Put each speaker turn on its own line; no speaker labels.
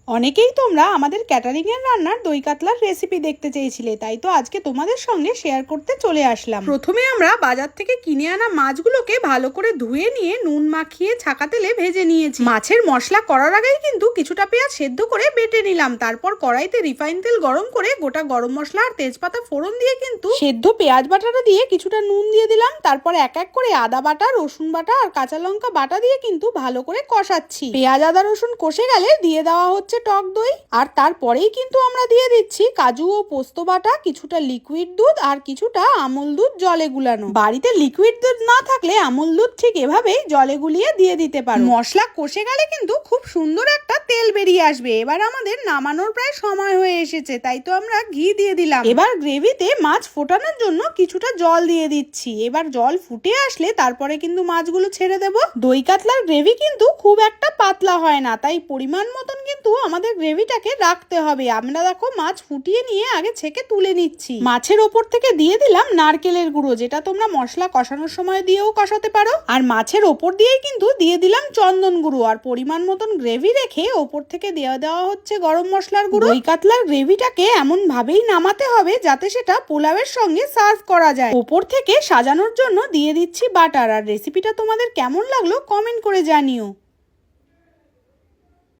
অনেকেই তোমরা আমাদের ক্যাটারিং এর রান্নার দই কাতলার রেসিপি দেখতে চেয়েছিলে, তাই তো আজকে তোমাদের সঙ্গে শেয়ার করতে চলে আসলাম। প্রথমে আমরা বাজার থেকে কিনে আনা মাছগুলোকে ভালো করে ধুয়ে নিয়ে নুন মাখিয়ে ছাকা তেলে ভেজে নিয়েছি। মাছের মশলা করার আগেই কিন্তু কিছুটা পেঁয়াজ সেদ্ধ করে বেটে নিলাম। তারপর কড়াইতে রিফাইন তেল গরম করে গোটা গরম মশলা আর তেজপাতা ফোড়ন দিয়ে কিন্তু সেদ্ধ পেঁয়াজ বাটাটা দিয়ে কিছুটা নুন দিয়ে দিলাম। তারপর এক এক করে আদা বাটা, রসুন বাটা আর কাঁচা লঙ্কা বাটা দিয়ে কিন্তু ভালো করে কষাচ্ছি। পেঁয়াজ আদা রসুন কষে গেলে দিয়ে দেওয়া হচ্ছে টক দই, আর তারপরেই কিন্তু আমরা দিয়ে দিচ্ছি কাজু ও পোস্ত বাটা, কিছুটা লিকুইড দুধ আর কিছুটা আমুল দুধ জলে গুলানো। বাড়িতে লিকুইড দুধ না থাকলে আমুল দুধ ঠিক এভাবেই জলে গুলিয়ে দিয়ে দিতে পারো। মশলা কষে গেলে কিন্তু খুব সুন্দর একটা তেল বেরিয়ে আসবে। এবার আমাদের নামানোর প্রায় সময় হয়ে এসেছে, তাই তো আমরা ঘি দিয়ে দিলাম। এবার গ্রেভিতে মাছ ফোটানোর জন্য কিছুটা জল দিয়ে দিচ্ছি। এবার জল ফুটে আসলে তারপরে কিন্তু মাছগুলো ছেড়ে দেব। দই কাতলার গ্রেভি কিন্তু খুব একটা পাতলা হয় না, তাই পরিমাণ মতন কিন্তু আমাদের গ্রেভিটাকে রাখতে হবে। আমরা দেখো মাছ ফুটিয়ে নিয়ে আগে ছেঁকে তুলে নিচ্ছি। মাছের ওপর থেকে দিয়ে দিলাম নারকেলের গুঁড়ো, যেটা তোমরা মশলা কষানোর সময় দিয়েও কষাতে পারো। আর মাছের ওপর দিয়েই কিন্তু দিয়ে দিলাম চন্দন গুঁড়ো, আর পরিমাণ মতন গ্রেভি রেখে ওপর থেকে দেওয়া হচ্ছে গরম মশলার গুঁড়ো। দই কাতলার গ্রেভিটাকে এমন ভাবেই নামাতে হবে যাতে সেটা পোলাওয়ের সঙ্গে সার্ভ করা যায়। ওপর থেকে সাজানোর জন্য দিয়ে দিচ্ছি বাটার। আর রেসিপিটা তোমাদের কেমন লাগলো কমেন্ট করে জানিও।